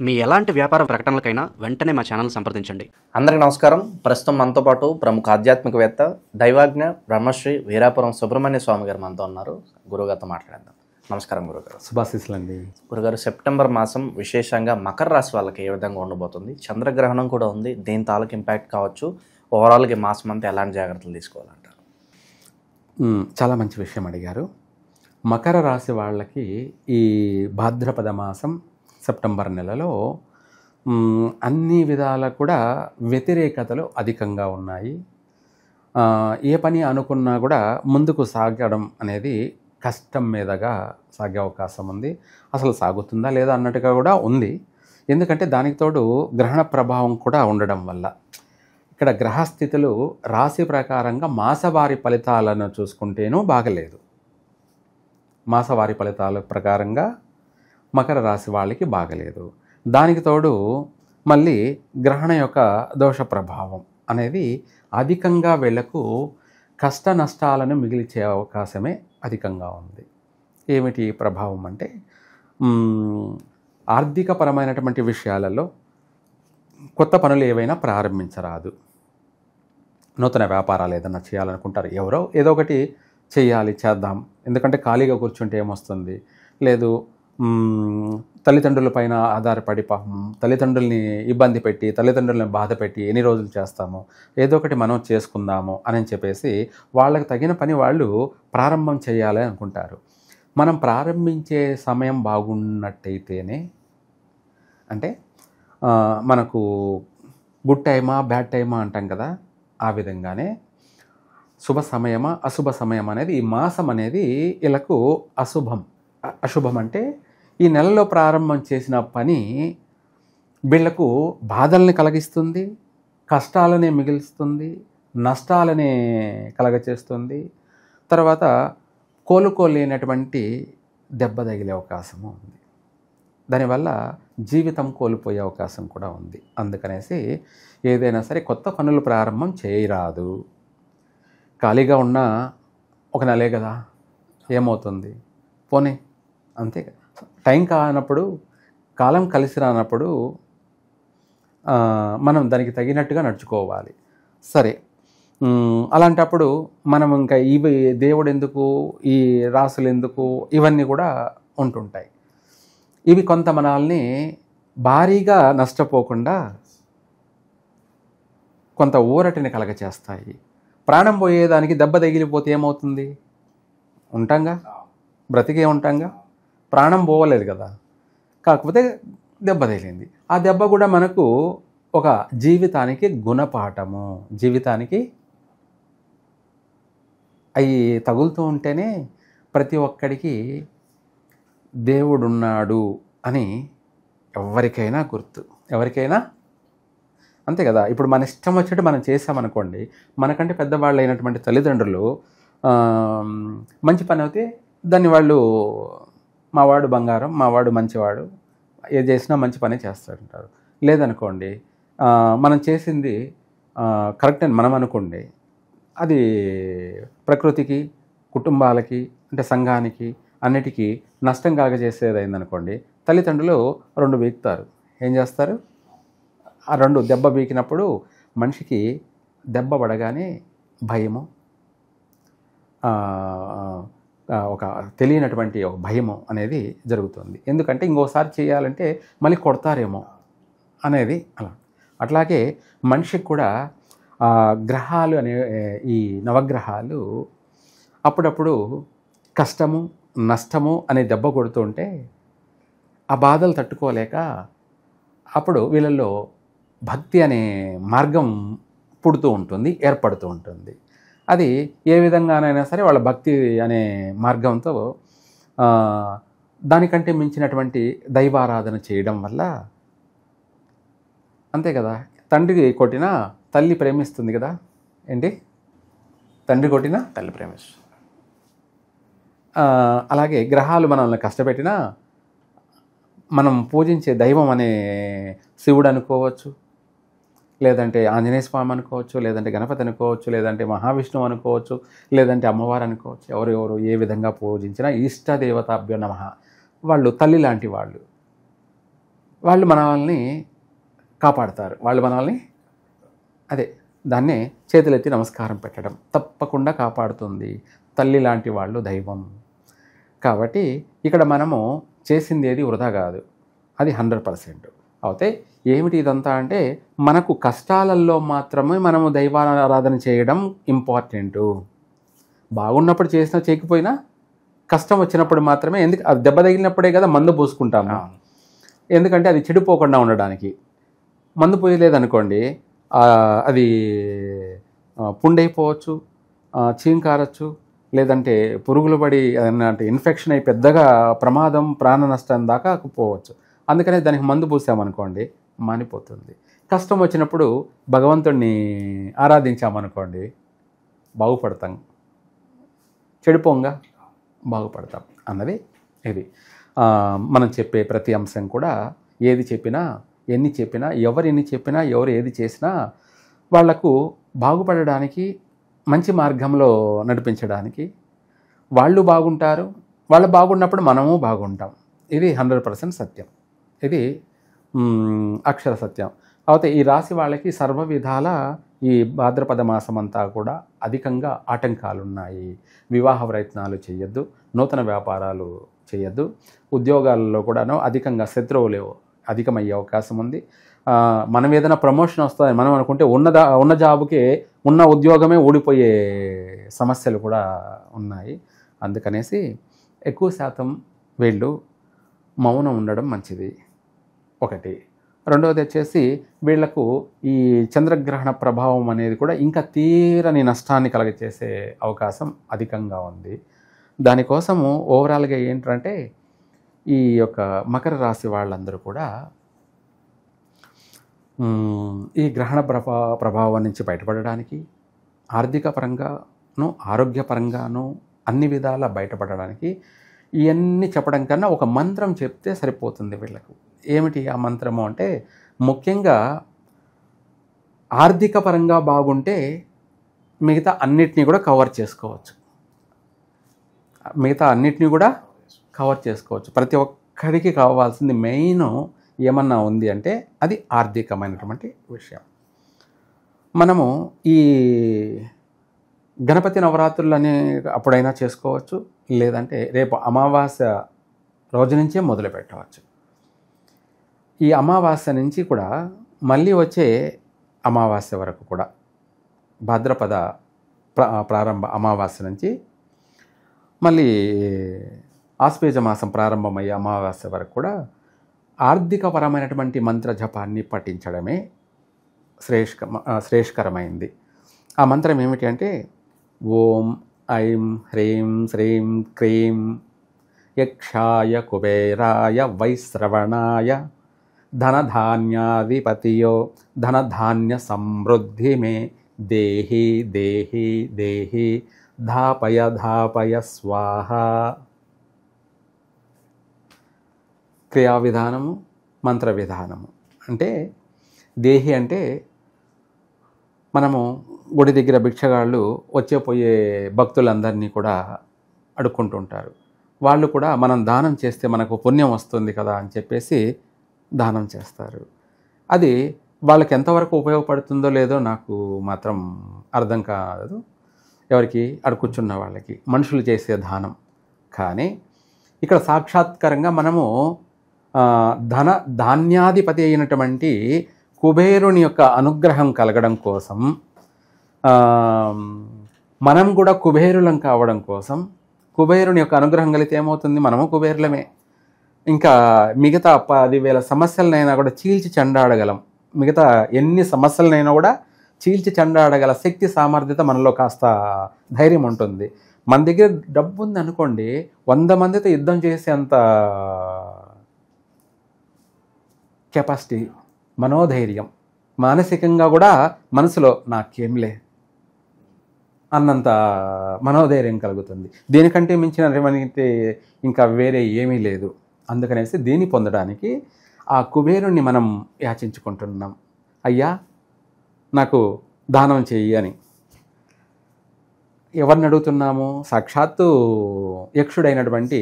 మీ ఎలాంటి వ్యాపార ప్రకటనలకైనా వెంటనే మా ఛానల్ సంప్రదించండి. అందరికీ నమస్కారం. ప్రస్తుతం మనతో పాటు ప్రముఖ ఆధ్యాత్మికవేత్త దైవాజ్ఞ బ్రహ్మశ్రీ వీరాపురం సుబ్రహ్మణ్య స్వామి గారు మనతో ఉన్నారు. గురుగారితో మాట్లాడేద్దాం. నమస్కారం గురుగారు. శుభాశీస్సులండి. గురుగారు, సెప్టెంబర్ మాసం విశేషంగా మకర రాశి వాళ్ళకి ఏ విధంగా ఉండబోతుంది? చంద్రగ్రహణం కూడా ఉంది, దీని తాలూకు ఇంపాక్ట్ కావచ్చు. ఓవరాల్గా మాసం అంతా ఎలాంటి జాగ్రత్తలు తీసుకోవాలంటారు? చాలా మంచి విషయం అడిగారు. మకర రాశి వాళ్ళకి ఈ భాద్రపద మాసం సెప్టెంబర్ నెలలో అన్ని విధాల కూడా వ్యతిరేకతలు అధికంగా ఉన్నాయి. ఏ పని అనుకున్నా కూడా ముందుకు సాగడం అనేది కష్టం మీదగా సాగే అవకాశం ఉంది. అసలు సాగుతుందా లేదా అన్నట్టుగా కూడా ఉంది. ఎందుకంటే దానికి తోడు గ్రహణ ప్రభావం కూడా ఉండడం వల్ల ఇక్కడ గ్రహస్థితులు రాశి ప్రకారంగా మాసవారి ఫలితాలను చూసుకుంటేనూ బాగలేదు. మాసవారి ఫలితాల ప్రకారంగా మకర రాశి వాళ్ళకి బాగలేదు. దానికి తోడు మళ్ళీ గ్రహణ యొక్క దోష ప్రభావం అనేది అధికంగా వీళ్లకు కష్ట నష్టాలను మిగిల్చే అవకాశమే అధికంగా ఉంది. ఏమిటి ప్రభావం అంటే ఆర్థికపరమైనటువంటి విషయాలలో కొత్త పనులు ఏవైనా ప్రారంభించరాదు. నూతన వ్యాపారాలు ఏదైనా చేయాలనుకుంటారు, ఎవరో ఏదో ఒకటి చేయాలి, చేద్దాం. ఎందుకంటే ఖాళీగా కూర్చుంటే ఏమొస్తుంది? లేదు, తల్లిదండ్రుల పైన ఆధారపడి తల్లిదండ్రుల్ని ఇబ్బంది పెట్టి, తల్లిదండ్రులని బాధ పెట్టి ఎన్ని రోజులు చేస్తాము, ఏదో ఒకటి మనం చేసుకుందాము అని చెప్పేసి వాళ్ళకి తగిన పని వాళ్ళు ప్రారంభం చేయాలి అనుకుంటారు. మనం ప్రారంభించే సమయం బాగున్నట్టయితేనే, అంటే మనకు గుడ్ టైమా బ్యాడ్ టైమా అంటాం కదా, ఆ విధంగానే శుభ సమయమా అశుభ సమయం అనేది ఈ మాసం అనేది వీళ్ళకు అశుభం. అశుభం అంటే ఈ నెలలో ప్రారంభం చేసిన పని వీళ్లకు బాధల్ని కలిగిస్తుంది, కష్టాలనే మిగిలిస్తుంది, నష్టాలనే కలగచేస్తుంది. తర్వాత కోలుకోలేనటువంటి దెబ్బ తగిలే అవకాశము ఉంది. దానివల్ల జీవితం కోల్పోయే అవకాశం కూడా ఉంది. అందుకనేసి ఏదైనా సరే కొత్త పనులు ప్రారంభం చేయరాదు. ఖాళీగా ఉన్న ఒక నెలే కదా, ఏమవుతుంది, పోనీ అంతే. టైం కానప్పుడు, కాలం కలిసి రానప్పుడు మనం దానికి తగినట్టుగా నడుచుకోవాలి. సరే, అలాంటప్పుడు మనం ఇంకా ఇవి దేవుడు ఎందుకు, ఈ రాసులు ఎందుకు, ఇవన్నీ కూడా ఉంటుంటాయి. ఇవి కొంత మనల్ని భారీగా నష్టపోకుండా కొంత ఊరటిని కలగచేస్తాయి. ప్రాణం పోయేదానికి దెబ్బ తగిలిపోతే ఏమవుతుంది? ఉంటాంగా, బ్రతికే ఉంటాంగా, ప్రాణం పోవలేదు కదా. కాకపోతే దెబ్బ తగిలింది. ఆ దెబ్బ కూడా మనకు ఒక జీవితానికి గుణపాఠము. జీవితానికి అవి తగులుతూ ఉంటేనే ప్రతి ఒక్కడికి దేవుడున్నాడు అని ఎవరికైనా గుర్తు, ఎవరికైనా అంతే కదా. ఇప్పుడు మన ఇష్టం వచ్చేట్టు మనం చేసామనుకోండి, మనకంటే పెద్దవాళ్ళు అయినటువంటి తల్లిదండ్రులు మంచి పని అయితే దాన్ని వాళ్ళు మావాడు బంగారం, మావాడు మంచివాడు, ఏది చేసినా మంచి పని చేస్తాడంటారు. లేదనుకోండి, మనం చేసింది కరెక్ట్ అని మనం అనుకోండి, అది ప్రకృతికి, కుటుంబాలకి, అంటే సంఘానికి, అన్నిటికీ నష్టం కలగజేసేది అయిందనుకోండి, తల్లిదండ్రులు రెండు బీకుతారు. ఏం చేస్తారు? ఆ రెండు దెబ్బ బీకినప్పుడు మనిషికి దెబ్బ పడగానే భయము, ఒక తెలియనటువంటి ఒక భయము అనేది జరుగుతుంది. ఎందుకంటే ఇంకోసారి చేయాలంటే మళ్ళీ కొడతారేమో అనేది అలా. అట్లాగే మనిషికి కూడా గ్రహాలు అనే ఈ నవగ్రహాలు అప్పుడప్పుడు కష్టము నష్టము అనే దెబ్బ కొడుతూ ఉంటే ఆ బాధలు తట్టుకోలేక అప్పుడు వీళ్ళల్లో భక్తి అనే మార్గం పుడుతూ ఉంటుంది, ఏర్పడుతూ ఉంటుంది. అది ఏ విధంగానైనా సరే వాళ్ళ భక్తి అనే మార్గంతో దానికంటే మించినటువంటి దైవారాధన చేయడం వల్ల, అంతే కదా, తండ్రి కొట్టినా తల్లి ప్రేమిస్తుంది కదా. ఏంటి? తండ్రి కొట్టినా తల్లి ప్రేమిస్తుంది. అలాగే గ్రహాలు మనల్ని కష్టపెట్టినా మనం పూజించే దైవం అనే శివుడు అనుకోవచ్చు, లేదంటే ఆంజనేయ స్వామి అనుకోవచ్చు, లేదంటే గణపతి అనుకోవచ్చు, లేదంటే మహావిష్ణువు అనుకోవచ్చు, లేదంటే అమ్మవారు అనుకోవచ్చు. ఎవరెవరు ఏ విధంగా పూజించినా ఇష్టదేవతాభ్యో నమః, వాళ్ళు తల్లి లాంటి వాళ్ళు. వాళ్ళు మనల్ని కాపాడతారు. వాళ్ళు మనల్ని అదే దాన్నే చేతులెత్తి నమస్కారం పెట్టడం తప్పకుండా కాపాడుతుంది. తల్లి లాంటి వాళ్ళు దైవం. కాబట్టి ఇక్కడ మనము చేసింది ఏది వృధా కాదు, అది 100%. అయితే ఏమిటి ఇదంతా అంటే మనకు కష్టాలలో మాత్రమే మనము దైవారాధన చేయడం ఇంపార్టెంటు. బాగున్నప్పుడు చేసినా చేయకపోయినా కష్టం వచ్చినప్పుడు మాత్రమే, ఎందుకు అది దెబ్బ తగిలినప్పుడే కదా మందు పూసుకుంటాము. ఎందుకంటే అది చెడిపోకుండా ఉండడానికి. మందు పోయలేదనుకోండి అది పుండైపోవచ్చు, చీంకారచ్చు, లేదంటే పురుగులు పడి అంటే ఇన్ఫెక్షన్ అయి పెద్దగా ప్రమాదం ప్రాణ నష్టం దాకా పోవచ్చు. అందుకనే దానికి మందు పూసామనుకోండి మానిపోతుంది. కష్టం వచ్చినప్పుడు భగవంతుడిని ఆరాధించామనుకోండి బాగుపడతాం, చెడిపోంగా బాగుపడతాం అన్నది ఇది. మనం చెప్పే ప్రతి అంశం కూడా ఏది చెప్పినా ఎన్ని చెప్పినా ఎవరు ఎన్ని చెప్పినా ఎవరు ఏది చేసినా వాళ్లకు బాగుపడడానికి, మంచి మార్గంలో నడిపించడానికి. వాళ్ళు బాగుంటారు, వాళ్ళు బాగున్నప్పుడు మనము బాగుంటాం. ఇది 100% సత్యం. ఇది అక్షర సత్యం. అయితే ఈ రాశి వాళ్ళకి సర్వ విధాల ఈ భాద్రపద మాసం అంతా కూడా అధికంగా ఆటంకాలు ఉన్నాయి. వివాహ ప్రయత్నాలు చేయొద్దు, నూతన వ్యాపారాలు చేయొద్దు, ఉద్యోగాలలో కూడాను అధికంగా శత్రువులు అధికమయ్యే అవకాశం ఉంది. మనం ఏదైనా ప్రమోషన్ వస్తుంది మనం అనుకుంటే ఉన్న జాబుకే ఉన్న ఉద్యోగమే ఊడిపోయే సమస్యలు కూడా ఉన్నాయి. అందుకనేసి ఎక్కువ శాతం వీళ్ళు మౌనం ఉండడం మంచిది ఒకటి. రెండవది వచ్చేసి వీళ్లకు ఈ చంద్రగ్రహణ ప్రభావం అనేది కూడా ఇంకా తీరని నష్టాన్ని కలగచేసే అవకాశం అధికంగా ఉంది. దానికోసము ఓవరాల్గా ఏంటంటే ఈ యొక్క మకర రాశి వాళ్ళందరూ కూడా ఈ గ్రహణ ప్రభావం నుంచి బయటపడడానికి, ఆర్థిక పరంగాను ఆరోగ్యపరంగాను అన్ని విధాలా బయటపడడానికి ఇవన్నీ చెప్పడం కన్నా ఒక మంత్రం చెప్తే సరిపోతుంది వీళ్ళకు. ఏమిటి ఆ మంత్రము అంటే ముఖ్యంగా ఆర్థిక పరంగా బాగుంటే మిగతా అన్నిటినీ కూడా కవర్ చేసుకోవచ్చు. ప్రతి ఒక్కరికి కావాల్సింది మెయిన్ ఏమన్నా ఉంది అంటే అది ఆర్థికమైనటువంటి విషయం. మనము ఈ గణపతి నవరాత్రులని అప్పుడైనా చేసుకోవచ్చు, లేదంటే రేపు అమావాస్య రోజు నుంచే మొదలు పెట్టవచ్చు. ఈ అమావాస్య నుంచి కూడా మళ్ళీ వచ్చే అమావాస్య వరకు కూడా భాద్రపద ప్రారంభ అమావాస్య నుంచి మళ్ళీ ఆశ్వేజ మాసం ప్రారంభమయ్యే అమావాస్య వరకు కూడా ఆర్థికపరమైనటువంటి మంత్ర జపాన్ని పఠించడమే శ్రేష్కరమైంది. ఆ మంత్రం ఏమిటి అంటే ఓం ఐం హ్రీం శ్రీం క్రీం యక్షాయ కుబేరాయ వైశ్రవణాయ ధనధాన్యాధిపతియో ధనధాన్య సమృద్ధి మే దేహి దేహి దేహి ధాపయ ధాపయ స్వాహ. క్రియా విధానము, మంత్ర విధానము. అంటే దేహి అంటే మనము గుడి దగ్గర భిక్షగాళ్ళు వచ్చేపోయే భక్తులందరినీ కూడా అడుక్కుంటుంటారు. వాళ్ళు కూడా మనం దానం చేస్తే మనకు పుణ్యం వస్తుంది కదా అని చెప్పేసి దానం చేస్తారు. అది వాళ్ళకి ఎంతవరకు ఉపయోగపడుతుందో లేదో నాకు మాత్రం అర్థం కాదు, ఎవరికి అడుక్కుచున్న వాళ్ళకి, మనుషులు చేసే దానం. కానీ ఇక్కడ సాక్షాత్కారంగా మనము ధాన్యాధిపతి అయినటువంటి కుబేరుని యొక్క అనుగ్రహం కలగడం కోసం, మనం కూడా కుబేరులం కావడం కోసం, కుబేరుని యొక్క అనుగ్రహం కలిగితే ఏమవుతుంది, మనము కుబేరులమే. ఇంకా మిగతా 10,000 సమస్యలనైనా కూడా చీల్చి చెండాడగలం. మిగతా ఎన్ని సమస్యలనైనా కూడా చీల్చి చెండాడగల శక్తి సామర్థ్యత మనలో కాస్త ధైర్యం ఉంటుంది. మన దగ్గర డబ్బు ఉంది అనుకోండి, 100 మందితో యుద్ధం చేసేంత కెపాసిటీ, మనోధైర్యం, మానసికంగా కూడా మనసులో నాకేంలే అన్నంత మనోధైర్యం కలుగుతుంది. దీనికంటే మించినటువంటి ఇంకా వేరే ఏమీ లేదు. అందుకనేసి దీన్ని పొందడానికి ఆ కుబేరుణ్ణి మనం యాచించుకుంటున్నాం. అయ్యా నాకు దానం చెయ్యి అని. ఎవరిని అడుగుతున్నాము? సాక్షాత్తు యక్షుడైనటువంటి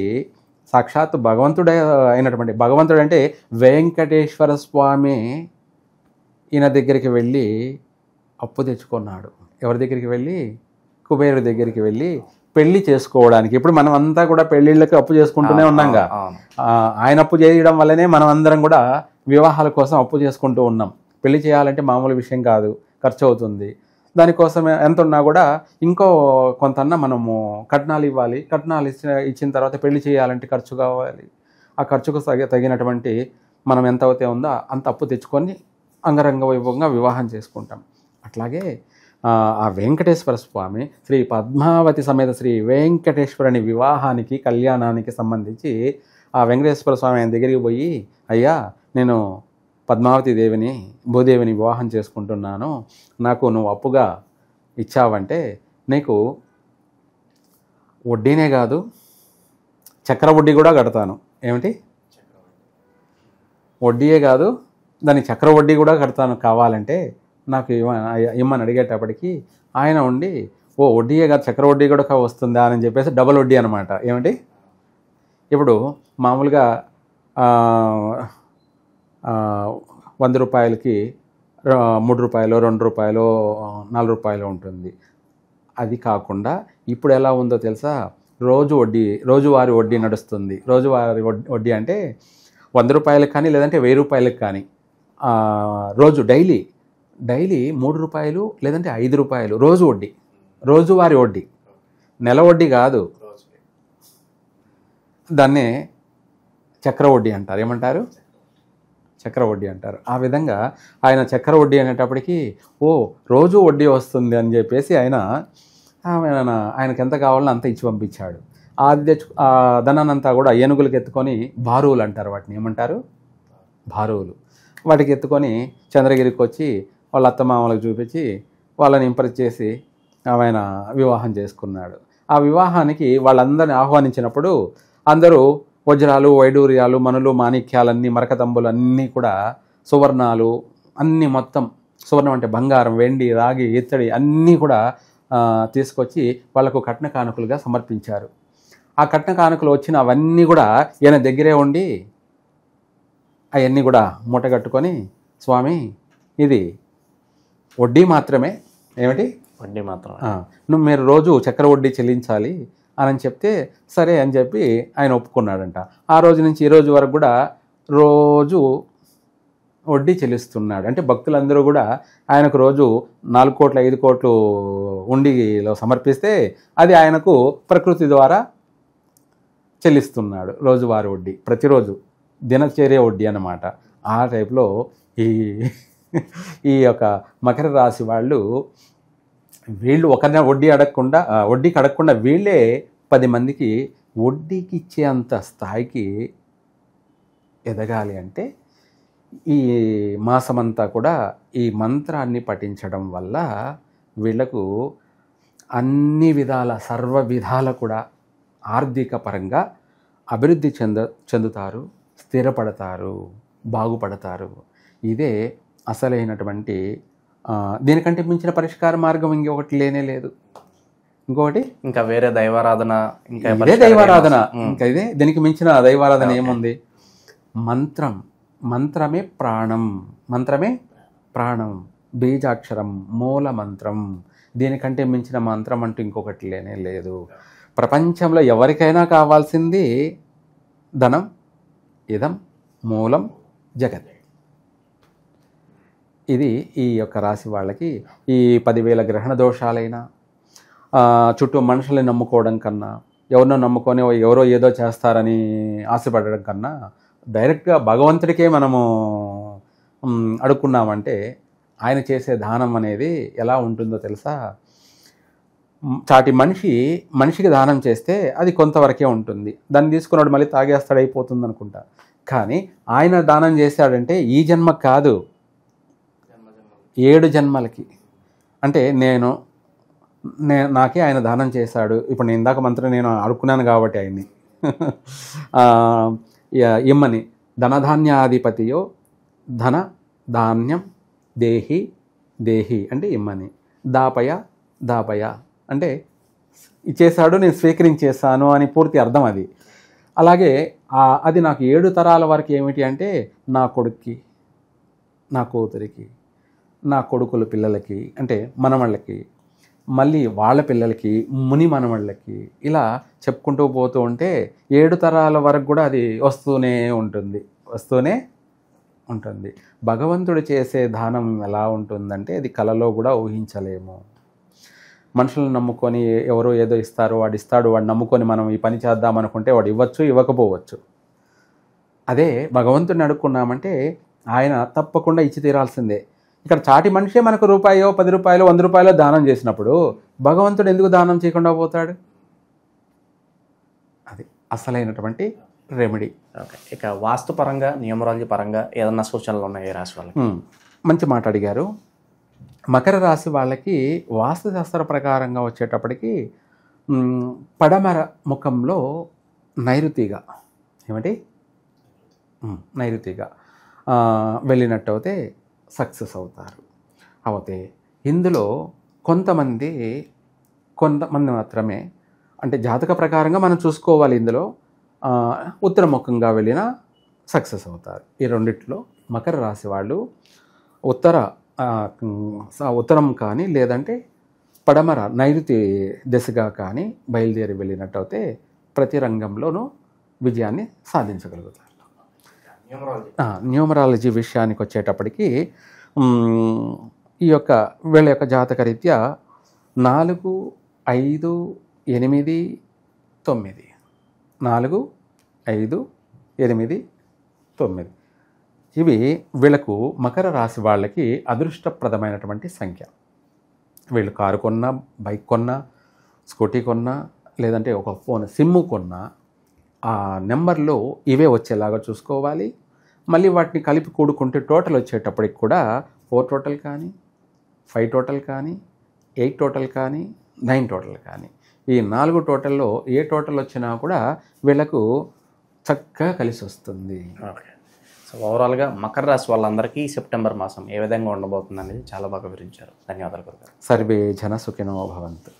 సాక్షాత్ భగవంతుడే అయినటువంటి భగవంతుడు అంటే వెంకటేశ్వర స్వామి ఈయన దగ్గరికి వెళ్ళి అప్పు తెచ్చుకున్నాడు. ఎవరి దగ్గరికి వెళ్ళి? కుబేరుడి దగ్గరికి వెళ్ళి పెళ్లి చేసుకోవడానికి. ఇప్పుడు మనం అంతా కూడా పెళ్లిళ్ళకి అప్పు చేసుకుంటూనే ఉన్నాంగా. ఆయన అప్పు చేయడం వల్లనే మనం అందరం కూడా వివాహాల కోసం అప్పు చేసుకుంటూ ఉన్నాం. పెళ్లి చేయాలంటే మామూలు విషయం కాదు, ఖర్చు అవుతుంది. దానికోసం ఎంత ఉన్నా కూడా ఇంకో కొంతన్నా మనము కట్నాలు ఇవ్వాలి. కట్నాలు ఇచ్చిన తర్వాత పెళ్లి చేయాలంటే ఖర్చు కావాలి. ఆ ఖర్చుకు తగినటువంటి మనం ఎంత అయితే ఉందో అంత అప్పు తెచ్చుకొని అంగరంగ వైభవంగా వివాహం చేసుకుంటాం. అట్లాగే ఆ వెంకటేశ్వర స్వామి శ్రీ పద్మావతి సమేత శ్రీ వెంకటేశ్వరుని వివాహానికి కళ్యాణానికి సంబంధించి ఆ వెంకటేశ్వర స్వామి ఆయన దగ్గరికి పోయి, అయ్యా నేను పద్మావతి దేవిని భూదేవిని వివాహం చేసుకుంటున్నాను, నాకు నువ్వు అప్పుగా ఇచ్చావంటే నీకు వడ్డీనే కాదు చక్ర వడ్డీ కూడా కడతాను. ఏమిటి? వడ్డీయే కాదు దాని చక్ర వడ్డీ కూడా కడతాను, కావాలంటే నాకు ఇమ్మని అడిగేటప్పటికి ఆయన ఉండి ఓ వడ్డీయే కాదు చక్ర వడ్డీ కూడా వస్తుందా అని చెప్పేసి డబల్ వడ్డీ అనమాట. ఏమిటి? ఇప్పుడు మామూలుగా 100 రూపాయలకి 3 రూపాయలు 2 రూపాయలు 4 రూపాయలు ఉంటుంది. అది కాకుండా ఇప్పుడు ఎలా ఉందో తెలుసా? రోజువారీ వడ్డీ నడుస్తుంది. రోజువారీ వడ్డీ అంటే 100 రూపాయలకు కానీ లేదంటే 1000 రూపాయలకు కానీ డైలీ 3 రూపాయలు లేదంటే 5 రూపాయలు రోజు వడ్డీ, రోజువారీ వడ్డీ, నెల వడ్డీ కాదు. దాన్నే చక్ర వడ్డీ అంటారు. ఏమంటారు? చక్ర వడ్డీ అంటారు. ఆ విధంగా ఆయన చక్ర వడ్డీ అనేటప్పటికీ రోజు వడ్డీ వస్తుంది అని చెప్పేసి ఆయనకు ఎంత కావాలో అంత ఇచ్చి పంపించాడు. ఆ ధనాన్నంతా కూడా ఏనుగులకు ఎత్తుకొని బారువులు అంటారు. వాటిని ఏమంటారు? బారువులు. వాటికి ఎత్తుకొని చంద్రగిరికి వచ్చి వాళ్ళ అత్తమామలకు చూపించి వాళ్ళని ఇంప్రెస్ చేసి ఆయన వివాహం చేసుకున్నాడు. ఆ వివాహానికి వాళ్ళందరిని ఆహ్వానించినప్పుడు అందరూ వజ్రాలు వైడూర్యాలు మనులు మాణిక్యాలన్నీ మరకతంబులు అన్నీ కూడా సువర్ణాలు అన్నీ మొత్తం సువర్ణం అంటే బంగారం, వెండి, రాగి, ఇత్తడి అన్నీ కూడా తీసుకొచ్చి వాళ్ళకు కట్న కానుకలుగా సమర్పించారు. ఆ కట్న కానుకలు వచ్చిన అవన్నీ కూడా ఈయన దగ్గరే ఉండి అవన్నీ కూడా మూటగట్టుకొని, స్వామి ఇది వడ్డీ మాత్రమే. ఏమిటి? వడ్డీ మాత్రమే. మీరు రోజు చక్ర వడ్డీ చెల్లించాలి అని చెప్తే సరే అని చెప్పి ఆయన ఒప్పుకున్నాడంట. ఆ రోజు నుంచి ఈ రోజు వరకు కూడా రోజు వడ్డీ చెల్లిస్తున్నాడు. అంటే భక్తులందరూ కూడా ఆయనకు రోజు 4 కోట్లు 5 కోట్లు ఉండిలో సమర్పిస్తే అది ఆయనకు ప్రకృతి ద్వారా చెల్లిస్తున్నాడు. రోజువారీ వడ్డీ, ప్రతిరోజు దినచర్య వడ్డీ అన్నమాట. ఆ టైప్లో ఈ యొక్క మకర రాశి వీళ్ళు ఒకరిని వడ్డీకి అడగకుండా వీళ్ళే 10 మందికి వడ్డీకి ఇచ్చే అంత స్థాయికి ఎదగాలి అంటే ఈ మాసమంతా కూడా ఈ మంత్రాన్ని పఠించడం వల్ల వీళ్లకు అన్ని విధాల సర్వ విధాల కూడా ఆర్థిక పరంగా అభివృద్ధి చెందుతారు, స్థిరపడతారు, బాగుపడతారు. ఇదే అసలైనటువంటి దీనికంటే మించిన పరిష్కార మార్గం ఇంకొకటి లేనే లేదు. ఇంకొకటి ఇంకా వేరే దైవారాధన, ఇంకా ఇదే దైవారాధన, ఇంకా ఇదే దీనికి మించిన దైవారాధన ఏముంది? మంత్రమే ప్రాణం, బీజాక్షరం, మూల మంత్రం. దీనికంటే మించిన మంత్రం అంటూ ఇంకొకటి లేనే లేదు. ప్రపంచంలో ఎవరికైనా కావాల్సింది ధనం, ఇదం మూలం జగత్. ఇది ఈ యొక్క రాశి వాళ్ళకి ఈ 10,000 గ్రహణ దోషాలైనా చుట్టూ మనుషుల్ని నమ్ముకోవడం కన్నా, ఎవరినో నమ్ముకొని ఎవరో ఏదో చేస్తారని ఆశపడడం కన్నా డైరెక్ట్గా భగవంతుడికే మనము అడుక్కున్నామంటే ఆయన చేసే దానం అనేది ఎలా ఉంటుందో తెలుసా? చాటి మనిషికి దానం చేస్తే అది కొంతవరకే ఉంటుంది. దాన్ని తీసుకున్నాడు మళ్ళీ తాగేస్తాడు, అయిపోతుంది అనుకుంటా. కానీ ఆయన దానం చేశాడంటే ఈ జన్మ కాదు, 7 జన్మలకి. అంటే నాకే ఆయన దానం చేశాడు. ఇప్పుడు నేను ఇందాక మంత్రం నేను అడుక్కున్నాను కాబట్టి ఆయన్ని ఇమ్మని ధనధాన్యాధిపతియో ధన ధాన్యం దేహి అంటే ఇమ్మని, దాపయ అంటే ఇచ్చేశాడు, నేను స్వీకరించేశాను అని పూర్తి అర్థం అది. అలాగే అది నాకు 7 తరాల వరకు ఏమిటి అంటే నా కొడుక్కి, నా కూతురికి, నా కొడుకుల పిల్లలకి అంటే మనవళ్ళకి, మళ్ళీ వాళ్ళ పిల్లలకి, ముని మనవళ్ళకి, ఇలా చెప్పుకుంటూ పోతూ ఉంటే 7 తరాల వరకు కూడా అది వస్తూనే ఉంటుంది. భగవంతుడు చేసే దానం ఎలా ఉంటుందంటే అది కలలో కూడా ఊహించలేము. మనుషులను నమ్ముకొని ఎవరో ఏదో ఇస్తారు, వాడు ఇస్తాడు, వాడు నమ్ముకొని మనం ఈ పని చేద్దాం అనుకుంటే వాడు ఇవ్వచ్చు, ఇవ్వకపోవచ్చు. అదే భగవంతుడిని అడుక్కున్నామంటే ఆయన తప్పకుండా ఇచ్చి తీరాల్సిందే. ఇక్కడ చాటి మనిషే మనకు రూపాయో 10 రూపాయలు 100 రూపాయలు దానం చేసినప్పుడు భగవంతుడు ఎందుకు దానం చేయకుండా పోతాడు? అది అసలైనటువంటి రెమెడీ. ఓకే, ఇక వాస్తు పరంగా న్యూమరాలజీ పరంగా ఏదన్నా సూచనలు ఉన్నాయి ఏ రాశి వాళ్ళకి? మంచి మాట అడిగారు. మకర రాశి వాళ్ళకి వాస్తుశాస్త్ర ప్రకారంగా వచ్చేటప్పటికి పడమర ముఖంలో నైరుతిగా నైరుతిగా వెళ్ళినట్టు అయితే సక్సెస్ అవుతారు. అయితే ఇందులో కొంతమంది మాత్రమే అంటే జాతక ప్రకారంగా మనం చూసుకోవాలి. ఇందులో ఉత్తరముఖంగా వెళ్ళినా సక్సెస్ అవుతారు. ఈ రెండిట్లో మకర రాశి వాళ్ళు ఉత్తరం కానీ లేదంటే పడమర నైరుతి దిశగా కానీ బయలుదేరి వెళ్ళినట్టయితే ప్రతి రంగంలోనూ విజయాన్ని సాధించగలుగుతారు. న్యూమరాలజీ విషయానికి వచ్చేటప్పటికి వీళ్ళ యొక్క జాతక రీత్యా 4, 5, 8, 9 4, 5, 8, 9 ఇవి వీళ్ళకు మకర రాశి వాళ్ళకి అదృష్టప్రదమైనటువంటి సంఖ్య. వీళ్ళు కారు కొన్నా, బైక్ కొన్నా, స్కూటీ కొన్నా, లేదంటే ఒక ఫోన్ సిమ్ము కొన్నా ఆ నెంబర్లో ఇవే వచ్చేలాగా చూసుకోవాలి. మళ్ళీ వాటిని కలిపి కూడుకుంటే టోటల్ వచ్చేటప్పటికి కూడా 4 టోటల్ కానీ, 5 టోటల్ కానీ, 8 టోటల్ కానీ, 9 టోటల్ కానీ, ఈ 4 టోటల్లో ఏ టోటల్ వచ్చినా కూడా వీళ్ళకు చక్కగా కలిసి వస్తుంది. ఓకే, సో ఓవరాల్గా మకర రాశి వాళ్ళందరికీ సెప్టెంబర్ మాసం ఏ విధంగా ఉండబోతుంది అనేది చాలా బాగా వివరించారు. ధన్యవాదాలు గురుగారు. సర్వే జన సుఖినో భవంతు.